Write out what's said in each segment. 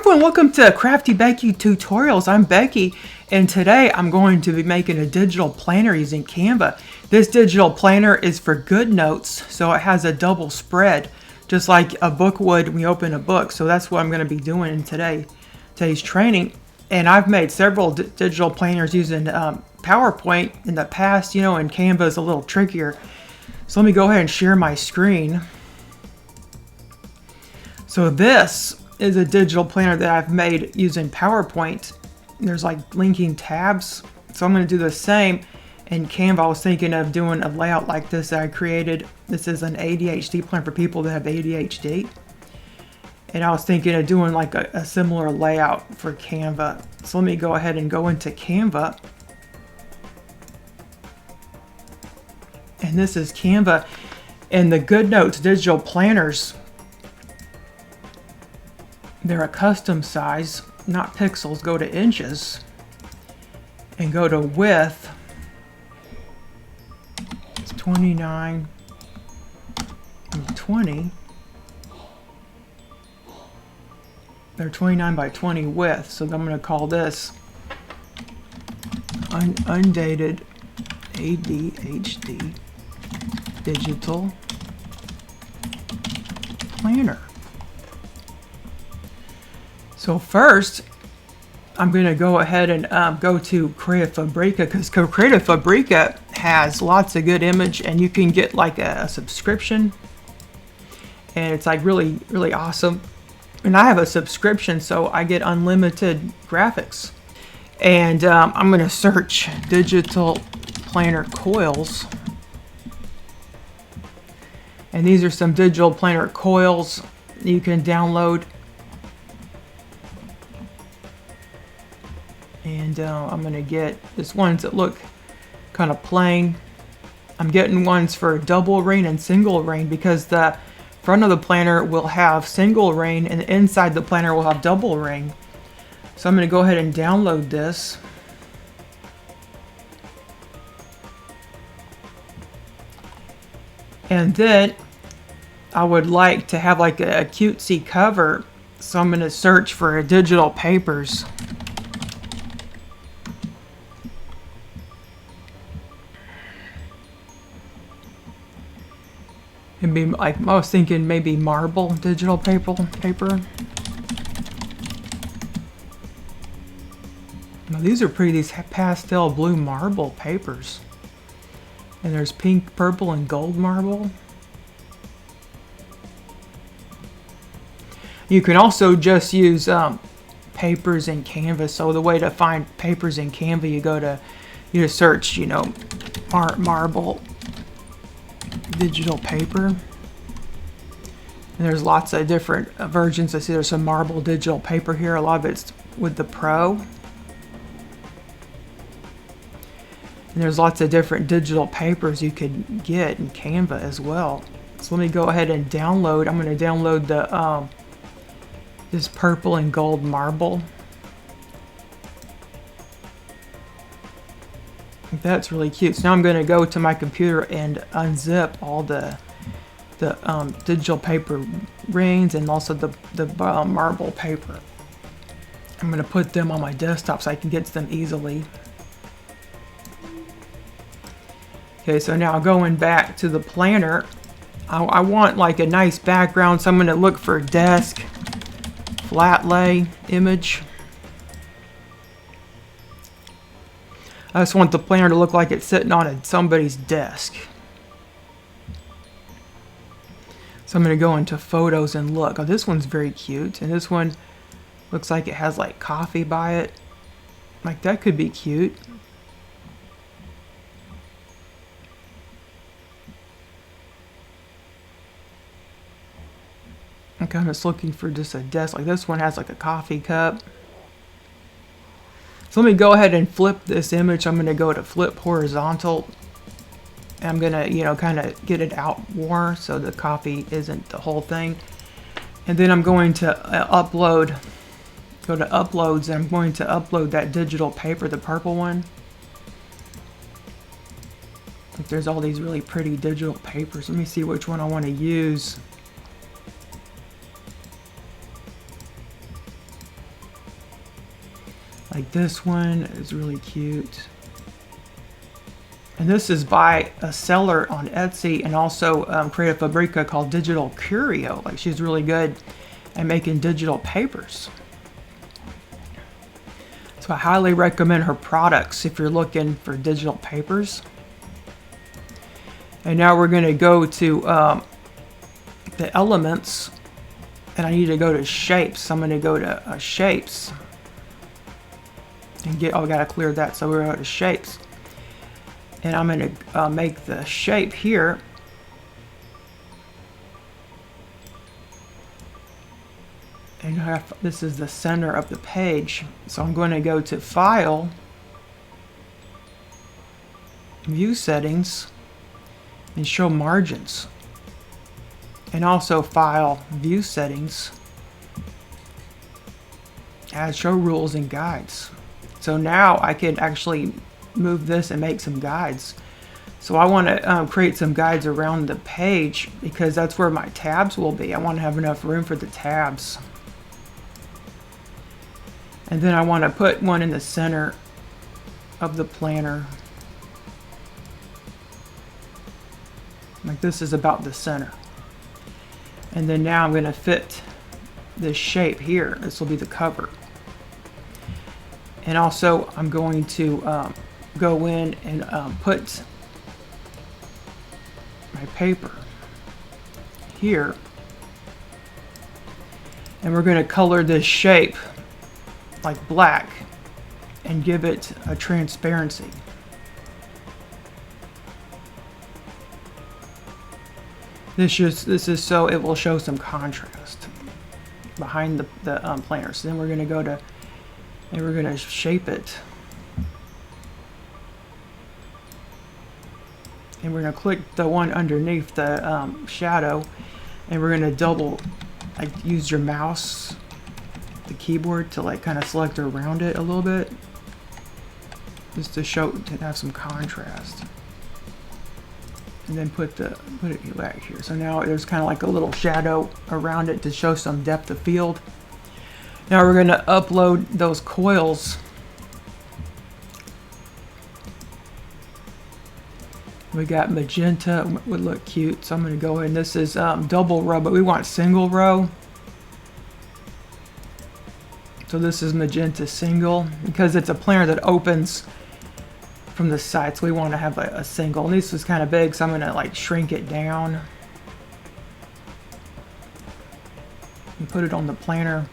everyone, welcome to Crafty Becky Tutorials. I'm Becky, and today I'm going to be making a digital planner using Canva. This digital planner is for GoodNotes, so it has a double spread, just like a book would when you open a book. So that's what I'm going to be doing in today's training. And I've made several digital planners using PowerPoint in the past, and Canva is a little trickier. So let me go ahead and share my screen. So this is a digital planner that I've made using PowerPoint. There's like linking tabs. So I'm going to do the same in Canva. I was thinking of doing a layout like this that I created. This is an ADHD plan for people that have ADHD. And I was thinking of doing like a similar layout for Canva. So let me go ahead and go into Canva. And this is Canva. And the GoodNotes digital planners, they're a custom size, not pixels. Go to inches and go to width. It's 29 and 20. They're 29 by 20 width, so I'm going to call this undated ADHD digital planner. So first, I'm going to go ahead and go to Creative Fabrica, because Creative Fabrica has lots of good image, and you can get like a subscription, and it's like really, really awesome. And I have a subscription, so I get unlimited graphics. And I'm going to search digital planner coils. And these are some digital planner coils you can download. And I'm going to get this ones that look kind of plain. I'm getting ones for double ring and single ring, because the front of the planner will have single ring and the inside the planner will have double ring. So I'm going to go ahead and download this. And then I would like to have like a cutesy cover. So I'm going to search for digital papers. It'd be like, I was thinking maybe marble digital paper. Now these are pretty, these pastel blue marble papers. And there's pink, purple, and gold marble. You can also just use papers in Canva. So the way to find papers in Canva, you just search, marble digital paper. And there's lots of different versions. I see there's some marble digital paper here. A lot of it's with the Pro. And there's lots of different digital papers you could get in Canva as well. So let me go ahead and download. I'm going to download the this purple and gold marble. That's really cute. So now I'm going to go to my computer and unzip all the digital paper rings and also the marble paper. I'm going to put them on my desktop so I can get to them easily. Okay, so now going back to the planner, I want like a nice background, so I'm going to look for desk, flat lay image. I just want the planner to look like it's sitting on somebody's desk. So I'm going to go into photos and look. Oh, this one's very cute. And this one looks like it has like coffee by it. Like that could be cute. Okay, I'm just looking for just a desk. Like this one has like a coffee cup. So let me go ahead and flip this image. I'm going to go to flip horizontal. And I'm going to, kind of get it out more so the coffee isn't the whole thing. And then I'm going to upload. Go to uploads, and I'm going to upload that digital paper, the purple one. There's all these really pretty digital papers. Let me see which one I want to use. Like this one is really cute. And this is by a seller on Etsy and also Creative Fabrica called Digital Curio. Like she's really good at making digital papers. So I highly recommend her products if you're looking for digital papers. And now we're going to go to the elements, and I need to go to shapes. So I'm going to go to shapes and get, oh, I got to clear that. So we're going to go to shapes, and I'm going to make the shape here. And this is the center of the page. So I'm going to go to File, View Settings, and Show Margins. And also File, View Settings, Add Show Rules and Guides. So now I can actually move this and make some guides. So I want to create some guides around the page because that's where my tabs will be. I want to have enough room for the tabs. And then I want to put one in the center of the planner. Like this is about the center. And then now I'm going to fit this shape here. This will be the cover. And also I'm going to go in and put my paper here. And we're going to color this shape like black and give it a transparency. This is so it will show some contrast behind the planner. So then we're going to go to, and we're going to shape it. And we're going to click the one underneath the shadow, and we're going to use your mouse, the keyboard, to like kind of select around it a little bit, just to have some contrast. And then put it back here. So now there's kind of like a little shadow around it to show some depth of field. Now we're going to upload those coils. We got magenta, would look cute. So I'm going to go in. This is double row, but we want single row. So this is magenta single because it's a planner that opens from the side, so we want to have a single. And this is kind of big, so I'm going to like shrink it down and put it on the planner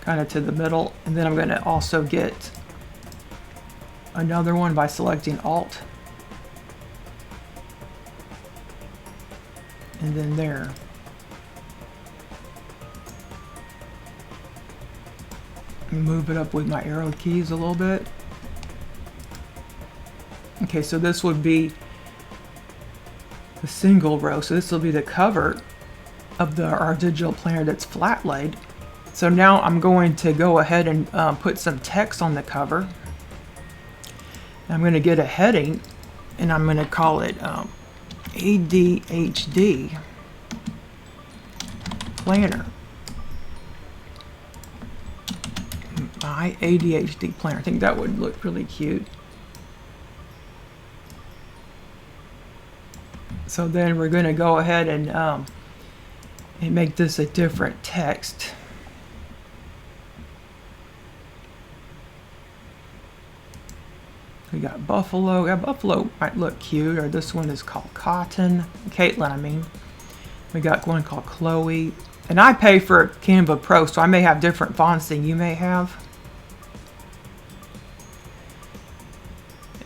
kind of to the middle. And then I'm going to also get another one by selecting Alt, and then there. Move it up with my arrow keys a little bit. Okay, so this would be the single row. So this will be the cover of our digital planner that's flat laid. So now I'm going to go ahead and put some text on the cover. I'm going to get a heading, and I'm going to call it ADHD Planner. My ADHD Planner. I think that would look really cute. So then we're going to go ahead and make this a different text. We got buffalo. Yeah, buffalo might look cute. Or this one is called Cotton. Caitlin, I mean. We got one called Chloe. And I pay for Canva Pro, so I may have different fonts than you may have.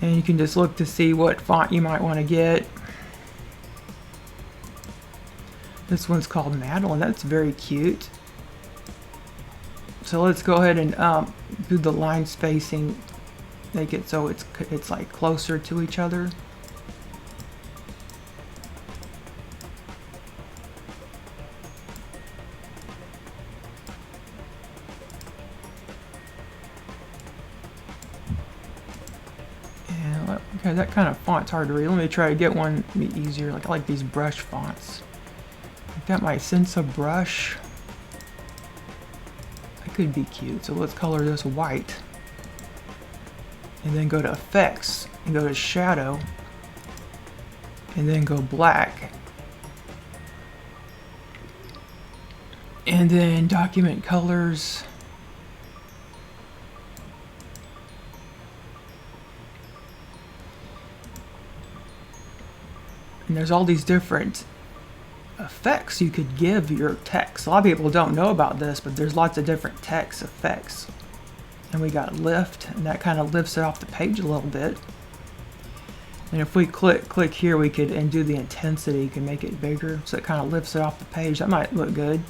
And you can just look to see what font you might want to get. This one's called Madeline. That's very cute. So let's go ahead and do the line spacing. Make it so it's like closer to each other. And okay, that kind of font's hard to read. Let me try to get one to be easier. Like I like these brush fonts. Got my Sensa brush. could be cute. So let's color this white. And then go to effects and go to shadow. And then go black. And then document colors. And there's all these different effects you could give your text. A lot of people don't know about this, but there's lots of different text effects. And we got lift, and that kind of lifts it off the page a little bit. And if we click here, we could and do the intensity. You can make it bigger, so it kind of lifts it off the page. That might look good.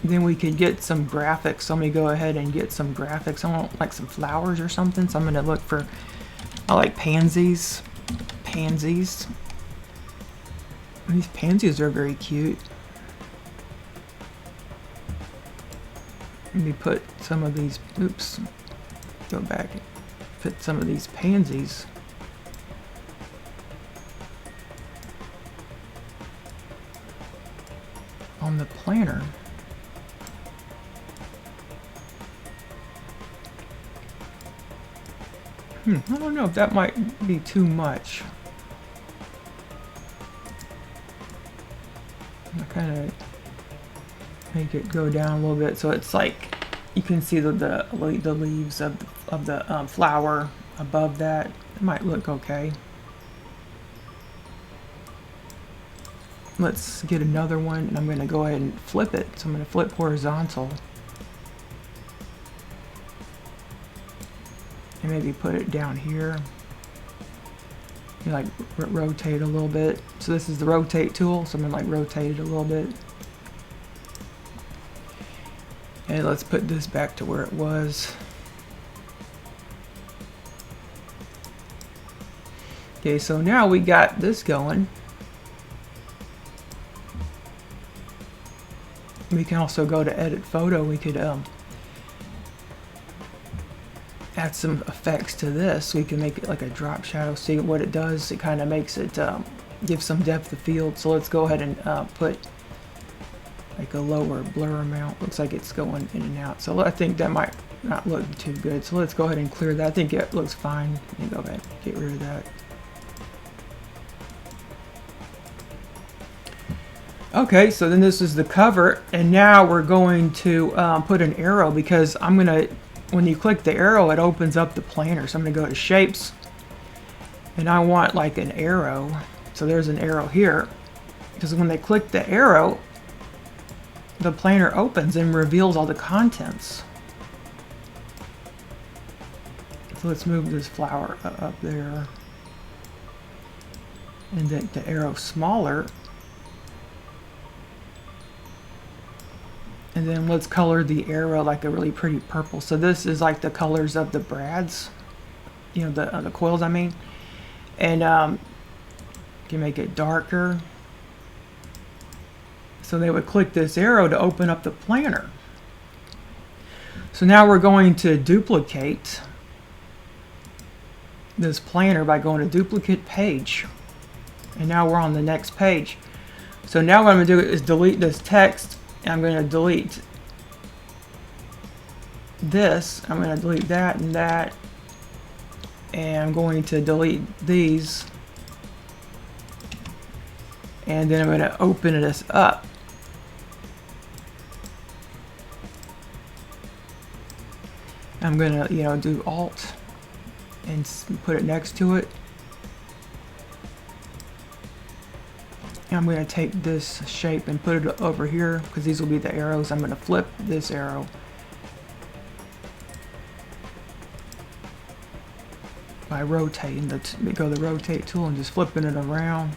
Then we could get some graphics. So let me go ahead and get some graphics. I want like some flowers or something. So I'm going to look for, I like pansies. Pansies. These pansies are very cute. Let me put some of these, oops, go back and put some of these pansies. On the planner. I don't know if that might be too much. I kind of make it go down a little bit so it's like you can see the leaves of the flower above that. It might look okay. Let's get another one, and I'm going to go ahead and flip it. So I'm going to flip horizontal. And maybe put it down here. You like rotate a little bit. So this is the rotate tool, so I'm going to like rotate it a little bit. And let's put this back to where it was. Okay, so now we got this going. We can also go to edit photo. We could add some effects to this. We can make it like a drop shadow. See what it does. It kind of makes it give some depth of field. So let's go ahead and put like a lower blur amount. Looks like it's going in and out. So I think that might not look too good. So let's go ahead and clear that. I think it looks fine. Let me go ahead and get rid of that. Okay, so then this is the cover, and now we're going to put an arrow, because I'm gonna, when you click the arrow, it opens up the planner. So I'm gonna go to shapes, and I want like an arrow. So there's an arrow here, because when they click the arrow, the planner opens and reveals all the contents. So let's move this flower up there, and the arrow smaller. And then let's color the arrow like a really pretty purple. So this is like the colors of the brads, you know, the coils I mean. And you can make it darker. So they would click this arrow to open up the planner. So now we're going to duplicate this planner by going to duplicate page. And now we're on the next page. So now what I'm going to do is delete this text. I'm going to delete this. I'm going to delete that and that. And I'm going to delete these. And then I'm going to open this up. I'm going to, you know, do Alt and put it next to it. I'm going to take this shape and put it over here, because these will be the arrows. I'm going to flip this arrow by rotating go the rotate tool and just flipping it around.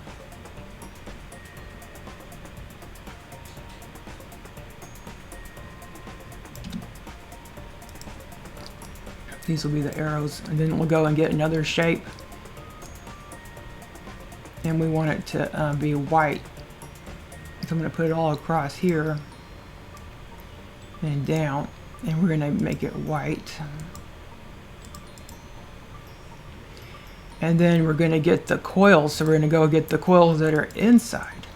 These will be the arrows, and then we'll go and get another shape. And we want it to be white. So I'm going to put it all across here and down, and we're going to make it white. And then we're going to get the coils. So we're going to go get the coils that are inside.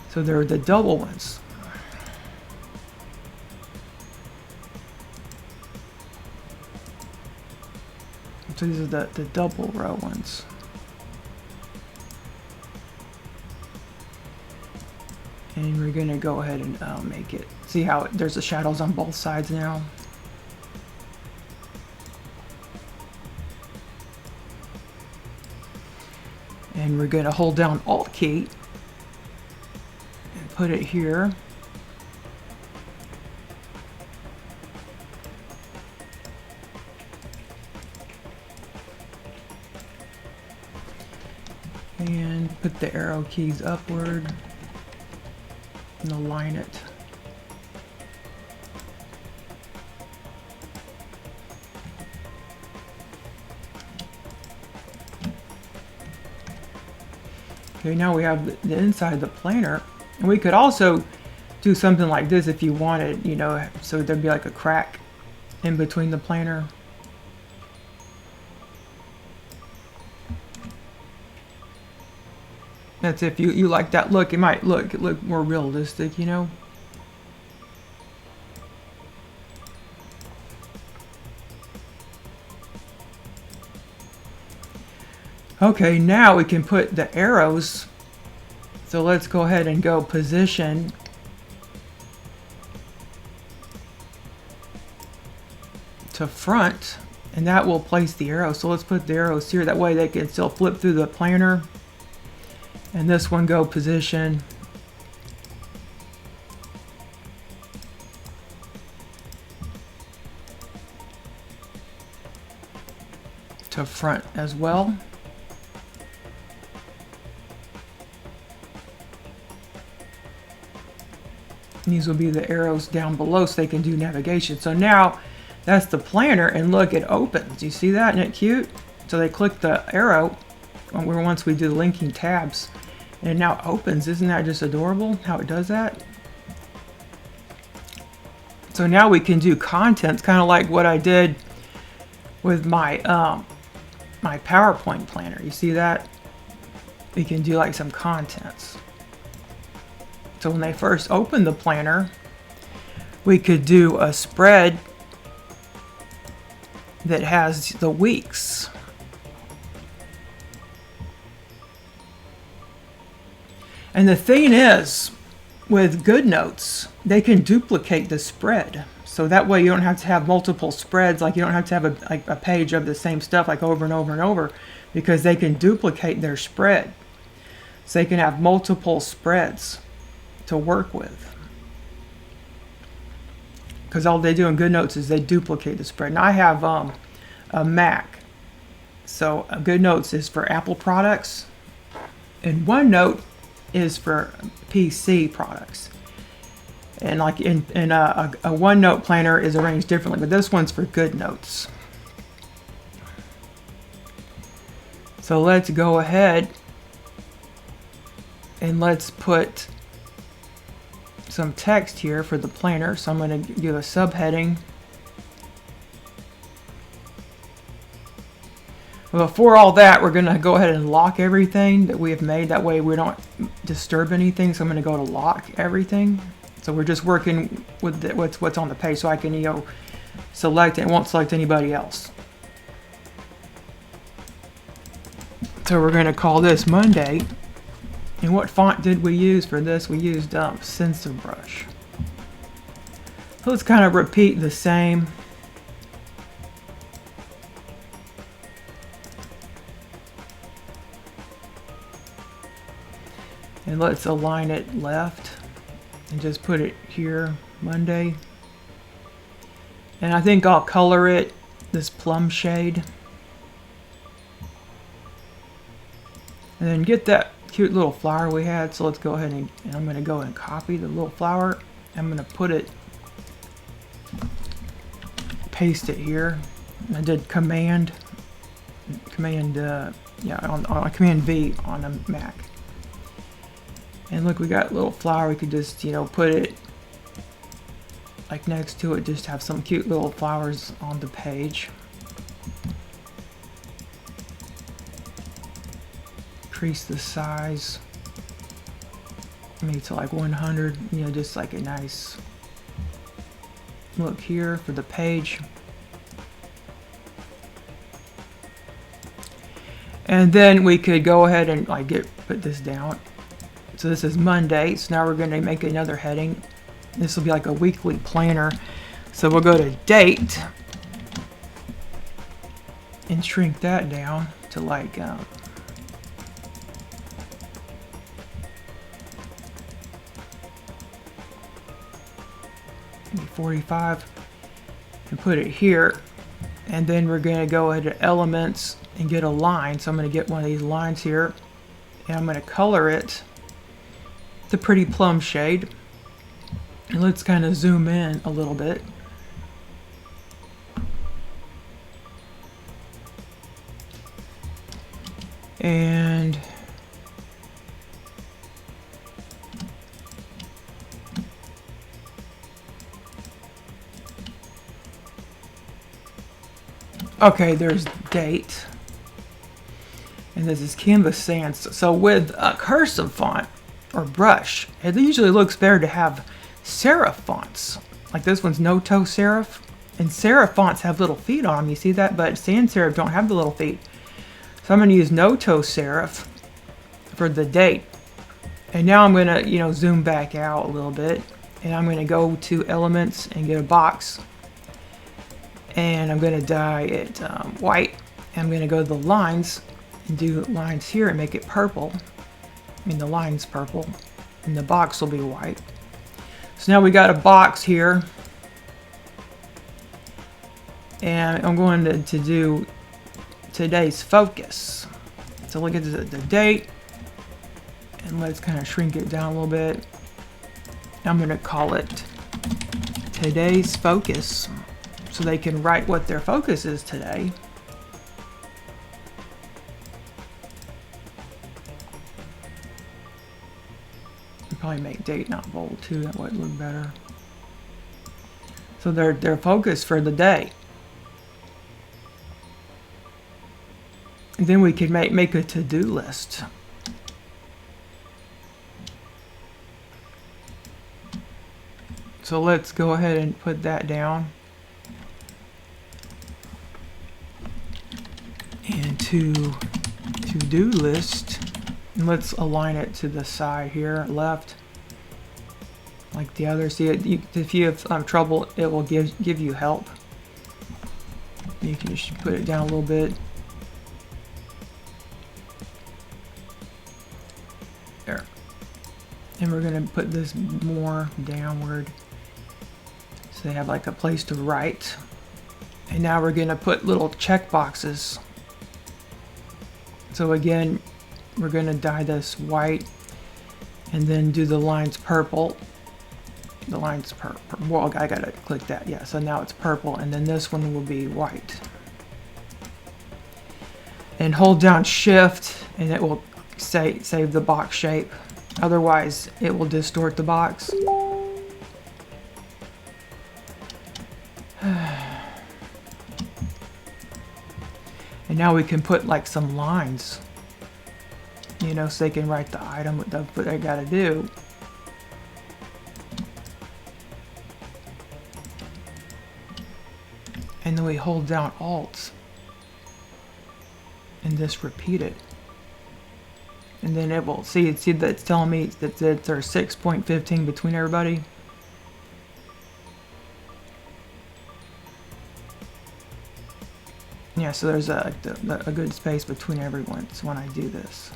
So So they're the double ones. So these are the double row ones. And we're going to go ahead and make it. See how there's the shadows on both sides now? And we're going to hold down Alt key and put it here. And put the arrow keys upward and align it. Okay, now we have the inside of the planner, and we could also do something like this if you wanted, you know, so there'd be like a crack in between the planner. That's if you like that look. It might look more realistic, you know. Okay, now we can put the arrows. So let's go ahead and go position. To front, and that will place the arrows. So let's put the arrows here. That way they can still flip through the planner. And this one go position. To front as well. These will be the arrows down below so they can do navigation. So now that's the planner, and look, it opens. You see that? Isn't it cute? So they click the arrow once we do the linking tabs, and it now opens. Isn't that just adorable how it does that? So now we can do contents, kind of like what I did with my my PowerPoint planner. You see that? We can do like some contents. So when they first open the planner, we could do a spread that has the weeks. And the thing is, with GoodNotes, they can duplicate the spread. So that way you don't have to have multiple spreads, like you don't have to have a page of the same stuff like over and over and over, because they can duplicate their spread. So they can have multiple spreads to work with. Because all they do in GoodNotes is they duplicate the spread. And I have a Mac. So GoodNotes is for Apple products, and OneNote is for PC products. And like in a OneNote planner is arranged differently, but this one's for GoodNotes. So let's go ahead and let's put some text here for the planner. So I'm going to give a subheading. Before all that, we're going to go ahead and lock everything that we have made. That way we don't disturb anything. So I'm going to go to lock everything. So we're just working with what's on the page, so I can, you know, select it. It won't select anybody else. So we're going to call this Monday. And what font did we use for this? We used Stencil Brush. So let's kind of repeat the same. And let's align it left and just put it here, Monday. And I think I'll color it this plum shade. And then get that cute little flower we had. So let's go ahead and I'm going to go and copy the little flower. I'm going to put it, paste it here. I did Command on Command V on a Mac. And look, we got a little flower. We could just, you know, put it like next to it, just have some cute little flowers on the page. Increase the size. maybe to like 100, you know, just like a nice look here for the page. And then we could go ahead and like put this down. So this is Monday, so now we're going to make another heading. This will be like a weekly planner. So we'll go to date and shrink that down to like 45 and put it here. And then we're going to go ahead to elements and get a line. So I'm going to get one of these lines here and I'm going to color it the pretty plum shade. And let's kind of zoom in a little bit. And okay, there's date. And this is Canva Sans. So with a cursive font or brush, it usually looks better to have serif fonts. Like this one's no-toe serif. And serif fonts have little feet on them, you see that? But sans serif don't have the little feet. So I'm going to use no-toe serif for the date. And now I'm going to, you know, zoom back out a little bit. And I'm going to go to elements and get a box. And I'm going to dye it white. And I'm going to go to the lines and do lines here and make it purple. I mean, the line's purple. And the box will be white. So now we got a box here. And I'm going to do today's focus. So look at the date. And let's kind of shrink it down a little bit. I'm going to call it today's focus. So they can write what their focus is today. Probably make date not bold too, that would look better. So their focus for the day. And then we could make a to-do list. So let's go ahead and put that down. And to-do list. And let's align it to the side here, left, like the other. See, if you have trouble, it will give you help. You can just put it down a little bit. There. And we're going to put this more downward so they have like a place to write. And now we're going to put little check boxes. So again, we're going to dye this white and then do the lines purple. The lines purple. Well, I got to click that. Yeah, so now it's purple and then this one will be white. And hold down shift and it will save the box shape. Otherwise, it will distort the box. And now we can put like some lines. You know, so they can write the item, what they gotta do. And then we hold down Alt and just repeat it. And then it will see that it's telling me that there's 6.15 between everybody. Yeah, so there's a good space between everyone when I do this.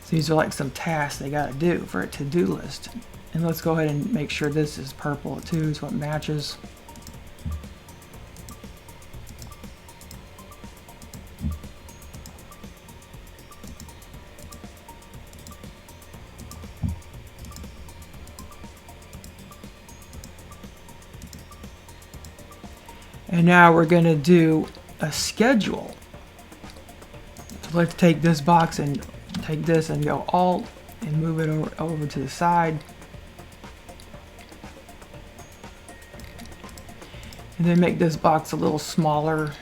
So these are like some tasks they got to do for a to-do list. And let's go ahead and make sure this is purple too, so it matches. And now we're going to do a schedule. So let's take this box and take this and go Alt and move it over to the side. And then make this box a little smaller.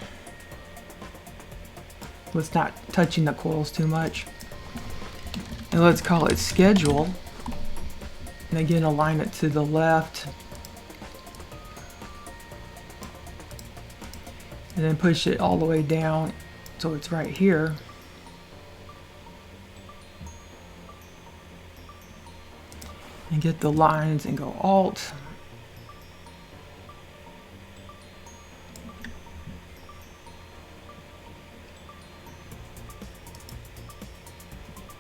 Let's not touching the coils too much. And let's call it schedule. And again, align it to the left. And then push it all the way down so it's right here. And get the lines and go Alt.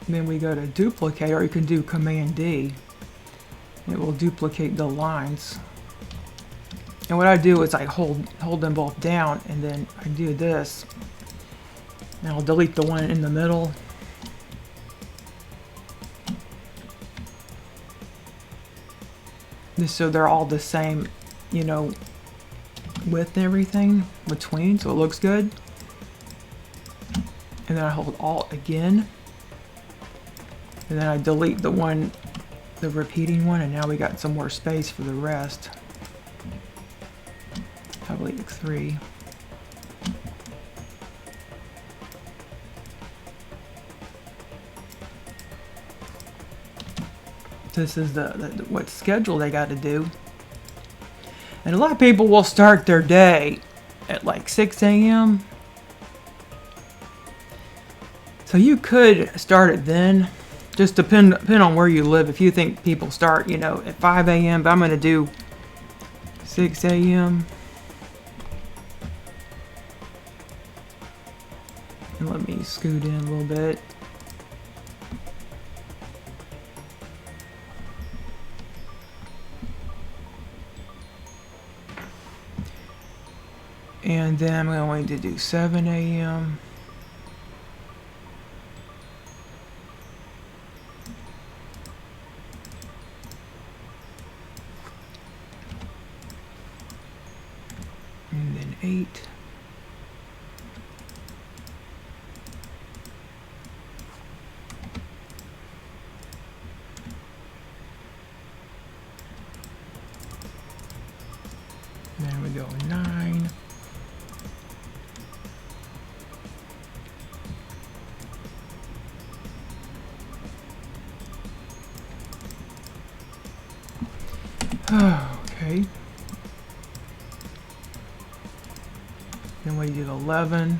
And then we go to duplicate, or you can do Command D. It will duplicate the lines. And what I do is I hold them both down, and then I do this. And I'll delete the one in the middle. Just so they're all the same, you know, width and everything between, so it looks good. And then I hold Alt again. And then I delete the one, the repeating one, and now we got some more space for the rest. Probably like 3. This is what schedule they got to do. And a lot of people will start their day at like 6 a.m. So you could start it then. Just depend on where you live. If you think people start, you know, at 5 a.m., but I'm going to do 6 a.m. And let me scoot in a little bit. And then I'm going to do 7 a.m. And then 8. Then we go 9. Okay. Then we do 11.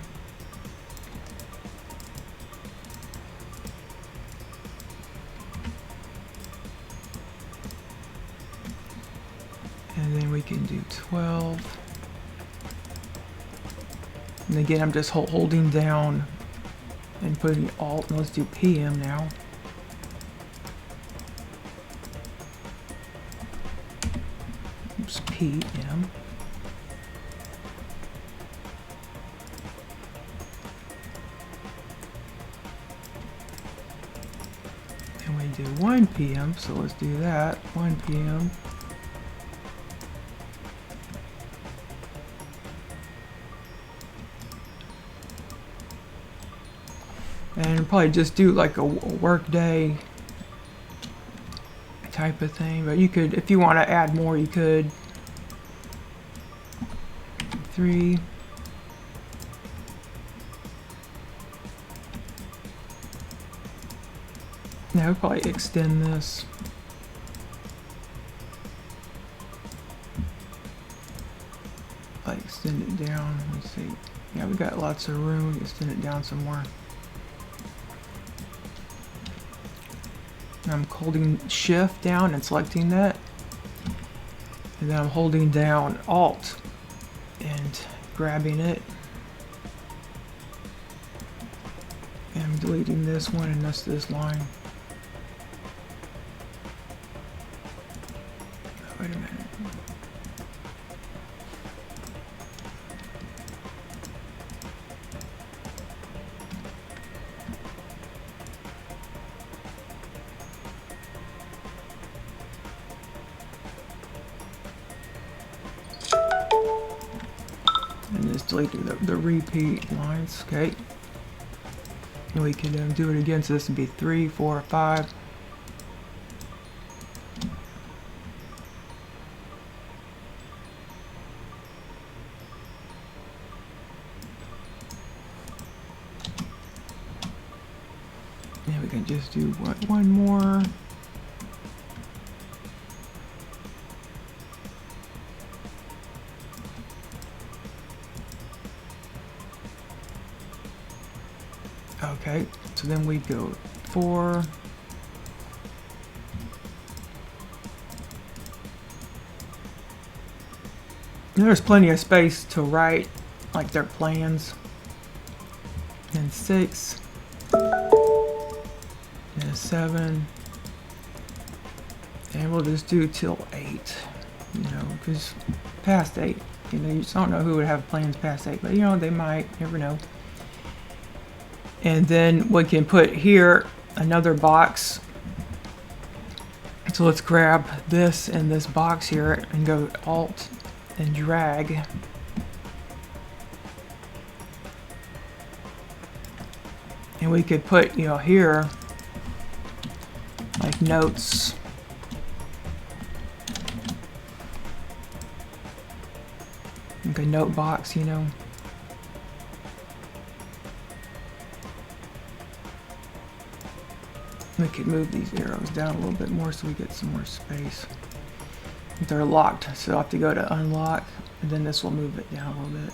And then we can do 12. And again, I'm just holding down and putting Alt. Let's do PM now. Oops, PM. And we do 1 PM, so let's do that. 1 PM. And probably just do like a work day type of thing, but you could, if you want to add more, you could. 3. Now we'll probably extend this. Like extend it down. Let's see. Yeah, we got lots of room. Extend it down some more. I'm holding Shift down and selecting that, and then I'm holding down Alt and grabbing it, and I'm deleting this one, and that's this line. Oh, wait a minute. And just deleting the repeat lines, okay? And we can do it again, so this would be 3, 4, 5. And we can just do one more. Okay, so then we go 4. There's plenty of space to write like their plans. And 6. And 7. And we'll just do till 8. You know, because past 8, you know, you just don't know who would have plans past 8, but you know, they might, never know. And then we can put here another box. So let's grab this and this box here and go Alt and drag. And we could put, you know, here like notes. Like a note box, you know. We could move these arrows down a little bit more so we get some more space. They're locked, so I'll have to go to unlock, and then this will move it down a little bit.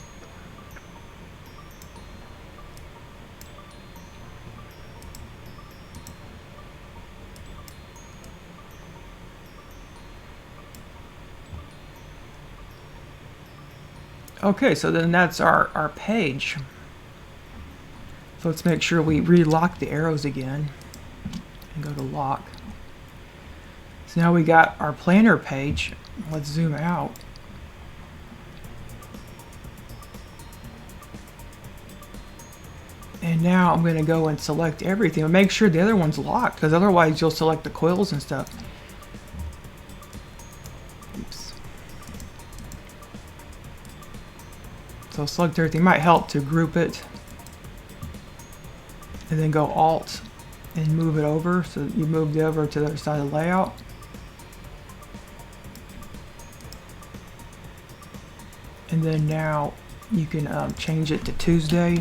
Okay, so then that's our page. So let's make sure we relock the arrows again and go to lock. So now we got our planner page. Let's zoom out. And now I'm going to go and select everything. Make sure the other one's locked, because otherwise you'll select the coils and stuff. Oops. So select everything. Might help to group it. And then go Alt and move it over. So you move it over to the other side of the layout. And then now you can change it to Tuesday.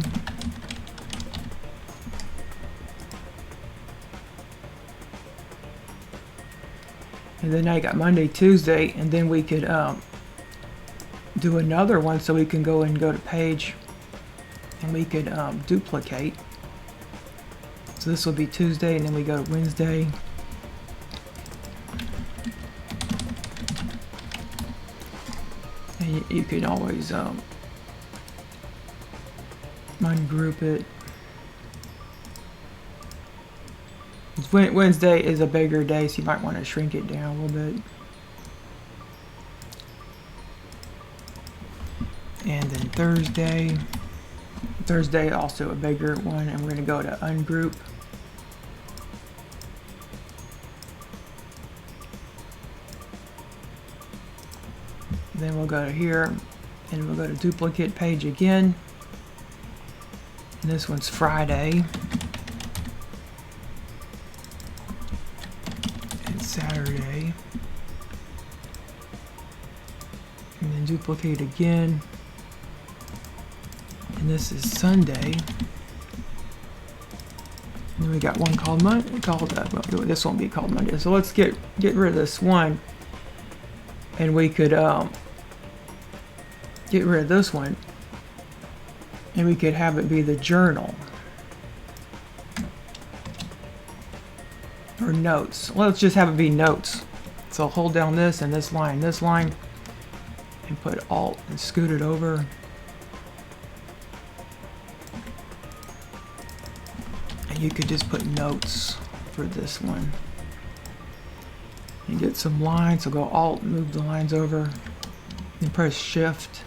And then now you got Monday, Tuesday, and then we could do another one, so we can go to page and we could duplicate. So this will be Tuesday, and then we go to Wednesday. And you can always ungroup it. Wednesday is a bigger day, so you might want to shrink it down a little bit. And then Thursday. Thursday also a bigger one, and we're going to go to ungroup. Then we'll go to here, and we'll go to duplicate page again. And this one's Friday. And Saturday. And then duplicate again. And this is Sunday. And then we got one called Monday. Well, this won't be called Monday. So let's get rid of this one. And we could get rid of this one, and we could have it be the journal or notes. Let's just have it be notes. So hold down this and this line, and put Alt and scoot it over. And you could just put notes for this one. And get some lines, so go Alt, move the lines over, and press Shift.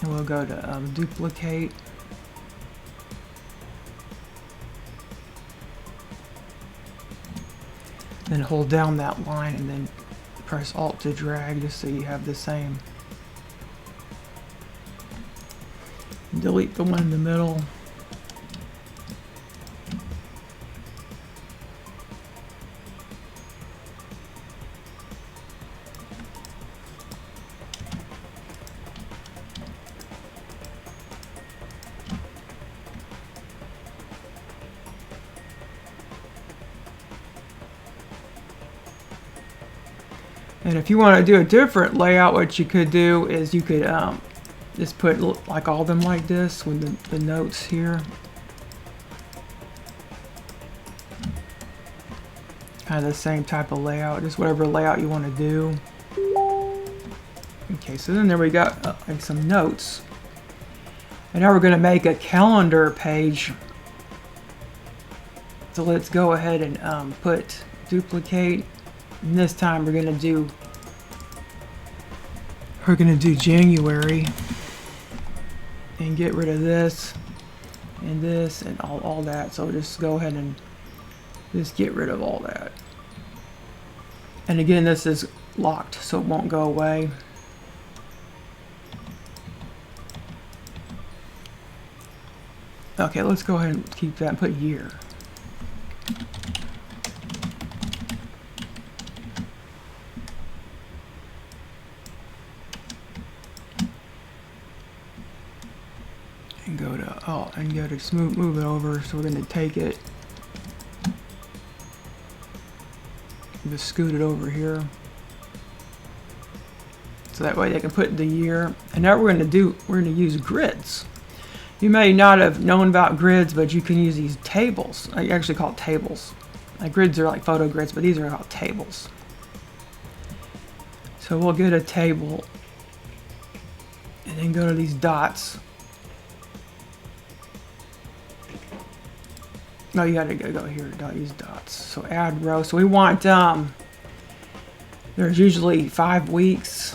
And we'll go to duplicate. Then hold down that line and then press Alt to drag, just so you have the same. Delete the one in the middle. And if you want to do a different layout, what you could do is you could just put like all of them like this with the notes here. Kind of the same type of layout, just whatever layout you want to do. Okay, so then there we got like some notes. And now we're going to make a calendar page. So let's go ahead and put duplicate. And this time we're going to do January and get rid of this and all that. So just go ahead and just get rid of all that. And again, this is locked, so it won't go away. Okay, let's go ahead and keep that and put year. And go to just move it over. So we're going to take it, just scoot it over here, so that way they can put the year. And now we're going to use grids. You may not have known about grids, but you can use these tables. I actually call it tables. Like grids are like photo grids, but these are called tables. So we'll get a table and then go to these dots. No, you gotta go here, use dots. So add row. So we want, there's usually 5 weeks.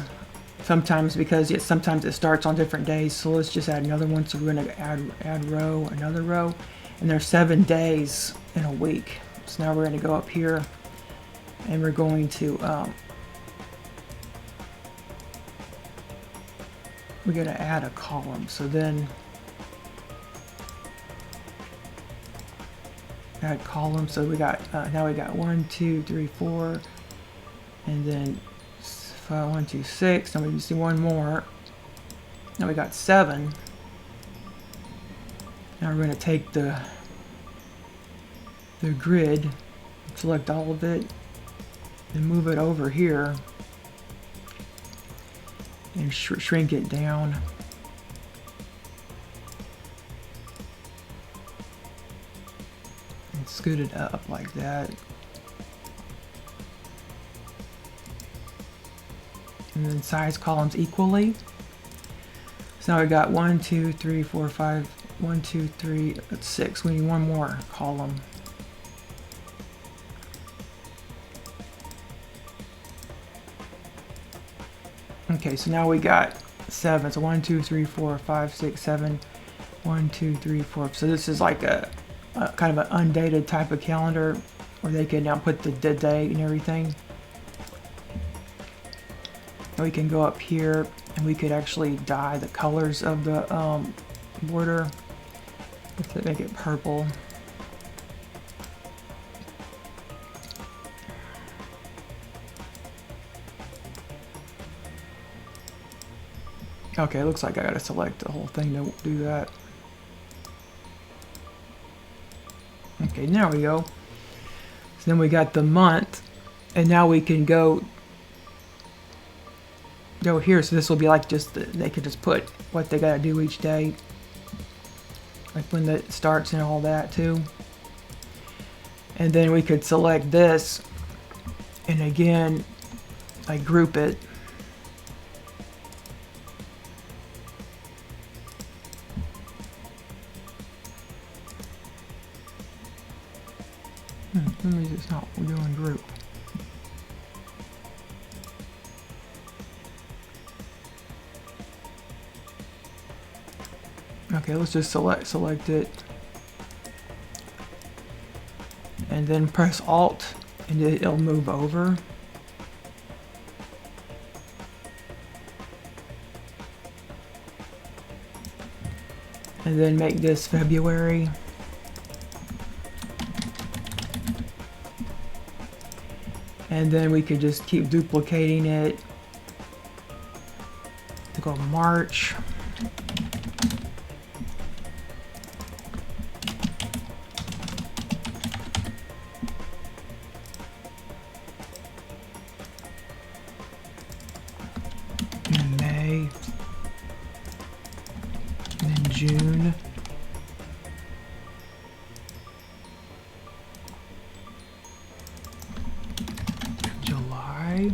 Sometimes, because sometimes it starts on different days. So let's just add another one. So we're going to add row, another row, and there's 7 days in a week. So now we're going to go up here, and we're going to add a column. So then add column. So we got now we got 1, 2, 3, 4, and then 1, 2, 6. Now we just do one more. Now we got 7. Now we're going to take the grid, select all of it, and move it over here, and shrink it down. And scoot it up like that. And then size columns equally. So now we got 1, 2, 3, 4, 5, 1, 2, 3, that's 6. We need one more column. Okay, so now we got 7. So 1, 2, 3, 4, 5, 6, 7. 1, 2, 3, 4. So this is like a kind of an undated type of calendar where they can now put the date and everything. We can go up here and we could actually dye the colors of the border. Let's make it purple. Okay, looks like I gotta select the whole thing to do that. Okay, there we go. So then we got the month, and now we can go here. So this will be like just they could just put what they gotta do each day, like when it starts and all that too. And then we could select this, and again, I group it. Let me just not, we're doing group. Okay, let's just select it, and then press Alt, and it'll move over. And then make this February. And then we could just keep duplicating it. Go March. June. July.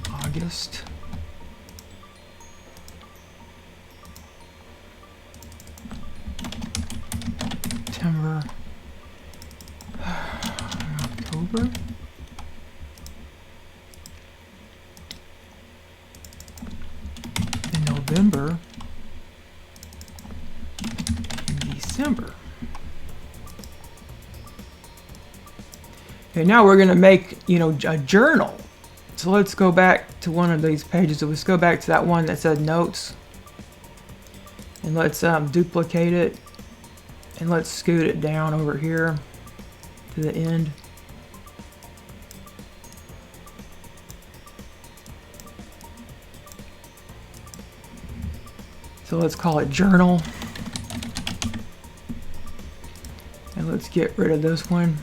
August. September. October. And November. And December. Okay, now we're going to make, a journal. So let's go back to one of these pages. So let's go back to that one that said notes. And let's duplicate it. And let's scoot it down over here to the end. So let's call it journal. And let's get rid of this one.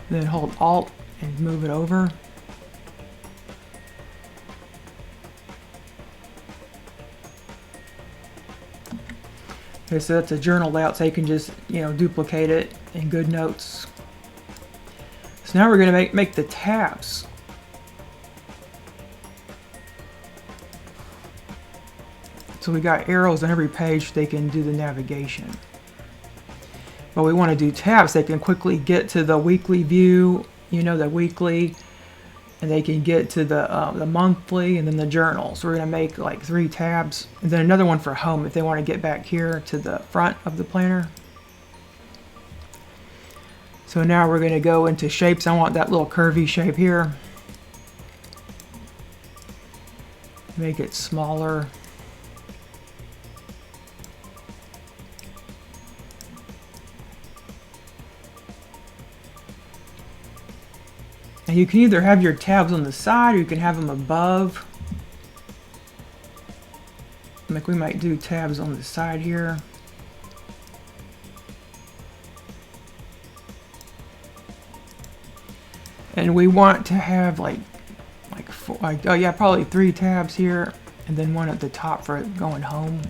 Then hold Alt and move it over. Okay, so that's a journal layout, so you can just, duplicate it in GoodNotes. So now we're going to make the tabs. So we got arrows on every page, they can do the navigation. But we want to do tabs. They can quickly get to the weekly view, the weekly, and they can get to the monthly and then the journal. So we're going to make like 3 tabs, and then another one for home if they want to get back here to the front of the planner. So now we're going to go into shapes. I want that little curvy shape here. Make it smaller. And you can either have your tabs on the side or you can have them above. Like we might do tabs on the side here. And we want to have probably 3 tabs here and then one at the top for going home.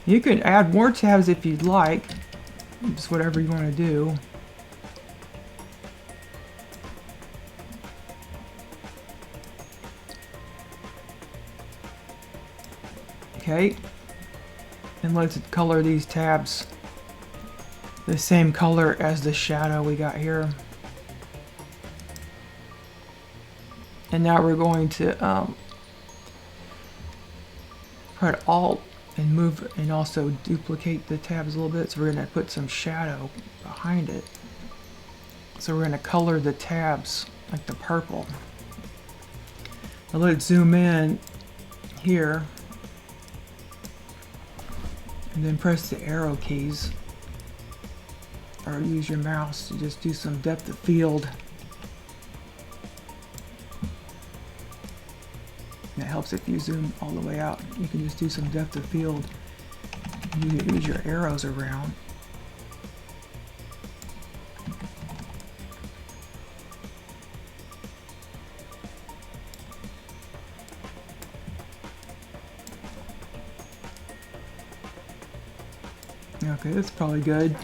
You can add more tabs if you'd like. Just whatever you want to do. Okay, and let's color these tabs the same color as the shadow we got here. And now we're going to press Alt and move and also duplicate the tabs a little bit. So we're going to put some shadow behind it. So we're going to color the tabs like the purple. Now let's zoom in here. And then press the arrow keys, or use your mouse to just do some depth of field. And that helps if you zoom all the way out. You can just do some depth of field. You can use your arrows around. Okay, that's probably good.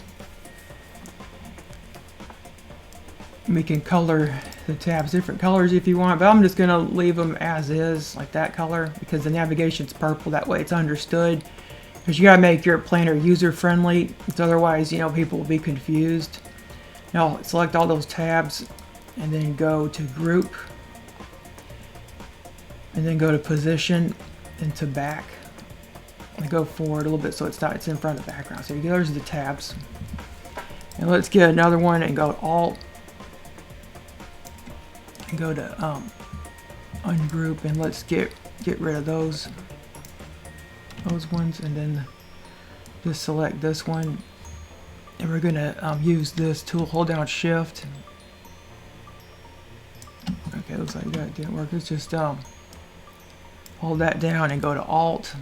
We can color the tabs different colors if you want, but I'm just going to leave them as is, like that color, because the navigation's purple. That way it's understood. Because you got to make your planner user-friendly, otherwise, people will be confused. Now, select all those tabs, and then go to Group, and then go to Position, and to Back. And go forward a little bit so it's in front of the background. So there's the tabs. And let's get another one and go to Alt and go to Ungroup, and let's get rid of those ones, and then just select this one, and we're gonna use this tool. Hold down Shift. Okay, looks like that didn't work. Let's just hold that down and go to Alt.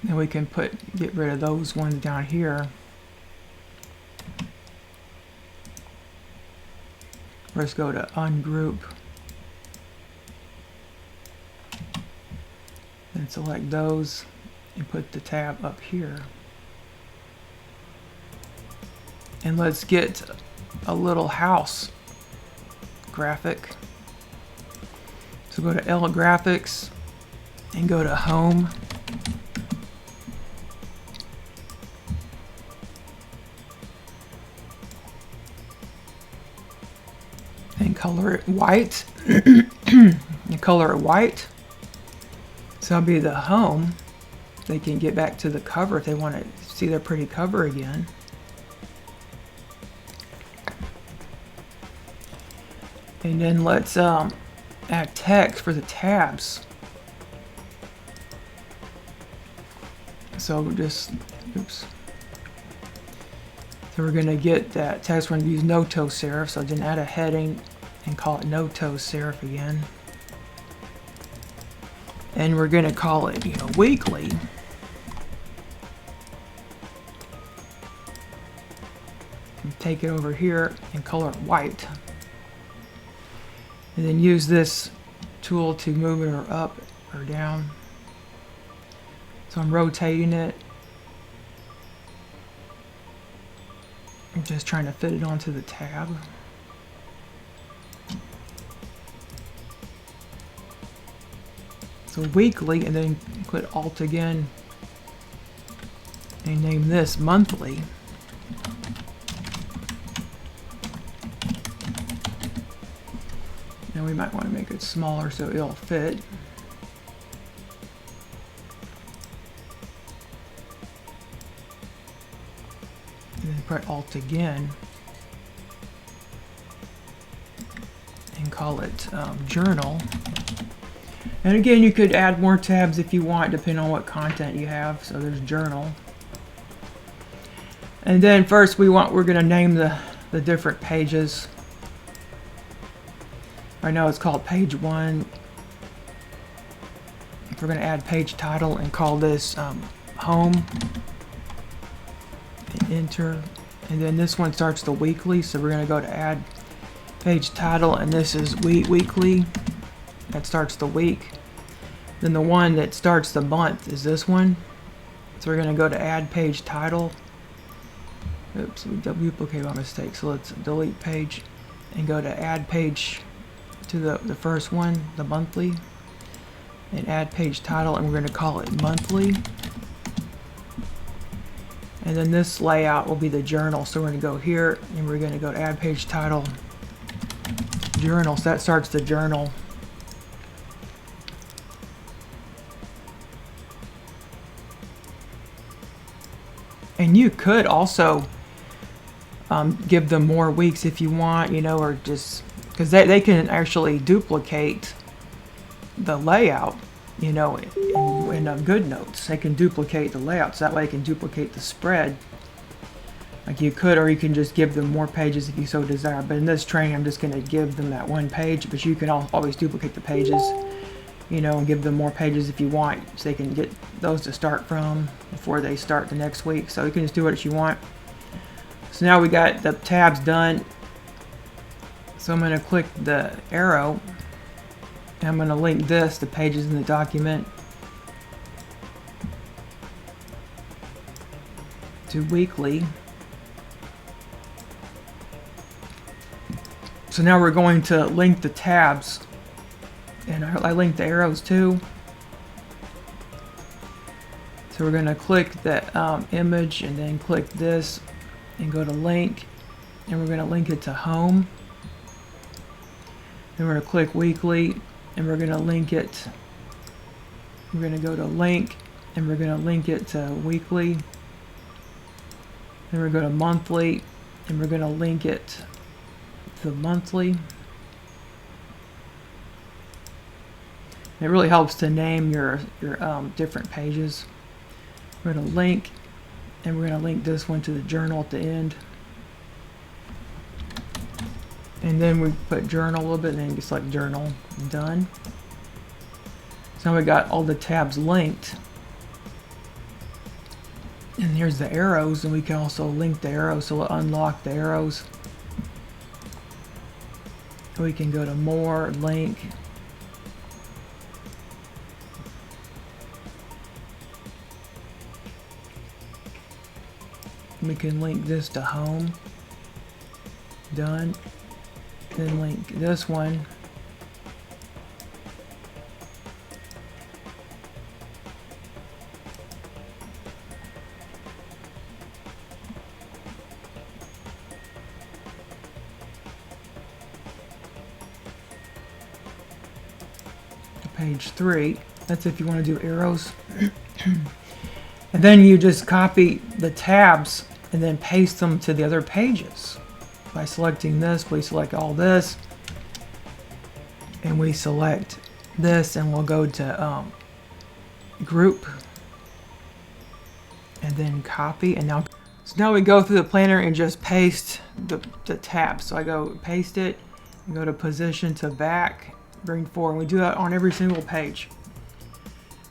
Then we can get rid of those ones down here. Let's go to ungroup and select those and put the tab up here. And let's get a little house graphic. So go to L Graphics and go to Home. And color it white. And color it white. So that'll be the home. They can get back to the cover if they want to see their pretty cover again. And then let's add text for the tabs. So just, oops. So we're gonna get that text. We're gonna use no toe serif. So then add a heading and call it no toe serif again. And we're gonna call it, weekly. And take it over here and color it white. And then use this tool to move it up or down. So I'm rotating it. I'm just trying to fit it onto the tab. So weekly, and then click Alt again and name this monthly. Now we might want to make it smaller so it'll fit. And then press Alt again and call it Journal. And again, you could add more tabs if you want, depending on what content you have. So there's Journal. And then first we're going to name the different pages. Right now it's called page 1. We're going to add page title and call this home. And enter. And then this one starts the weekly, so we're going to go to add page title, and this is weekly. That starts the week. Then the one that starts the month is this one. So we're going to go to add page title. Oops, we duplicated by mistake. So let's delete page and go to add page to the first one, the monthly. And add page title, and we're going to call it monthly. And then this layout will be the journal. So we're going to go here and we're going to go to add page title, journal. So that starts the journal. And you could also give them more weeks if you want, or just because they can actually duplicate the layout, in GoodNotes. They can duplicate the layouts. That way they can duplicate the spread like you could, or you can just give them more pages if you so desire. But in this training, I'm just going to give them that one page, but you can always duplicate the pages, and give them more pages if you want, so they can get those to start from before they start the next week. So you can just do what you want. So now we got the tabs done. So I'm going to click the arrow, and I'm going to link this to pages in the document to weekly. So now we're going to link the tabs, and I linked the arrows too. So we're going to click that image and then click this and go to link, and we're going to link it to home. Then we're going to click weekly, and we're going to link it. We're going to go to link, and we're going to link it to weekly. Then we're going to monthly, and we're going to link it to monthly. It really helps to name your different pages. We're going to link, and we're going to link this one to the journal at the end. And then we put journal a little bit, and then you select journal. Done. So now we got all the tabs linked. And here's the arrows, and we can also link the arrows, so we'll unlock the arrows. We can go to more, link. We can link this to home. Done. Then link this one. Page 3. That's if you want to do arrows. And then you just copy the tabs and then paste them to the other pages. By selecting this, we select all this. And we select this and we'll go to group. And then copy. And now we go through the planner and just paste the tabs. So I go paste it, and go to position to back, bring forward. And we do that on every single page.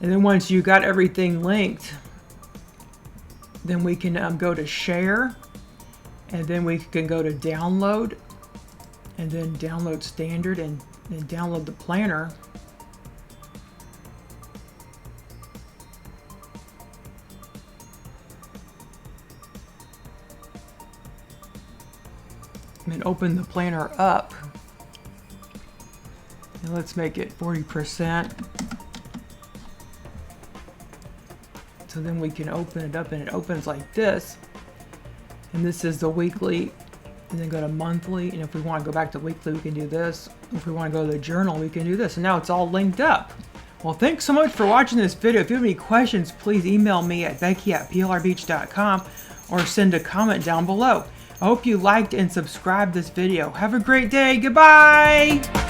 And then once you got everything linked, then we can go to share, and then we can go to download, and then download standard, and then download the planner. And then open the planner up. And let's make it 40%. So then we can open it up and it opens like this. And this is the weekly, and then go to monthly. And if we want to go back to weekly, we can do this. If we want to go to the journal, we can do this. And now it's all linked up. Well, thanks so much for watching this video. If you have any questions, please email me at becky@plrbeach.com or send a comment down below. I hope you liked and subscribed this video. Have a great day. Goodbye.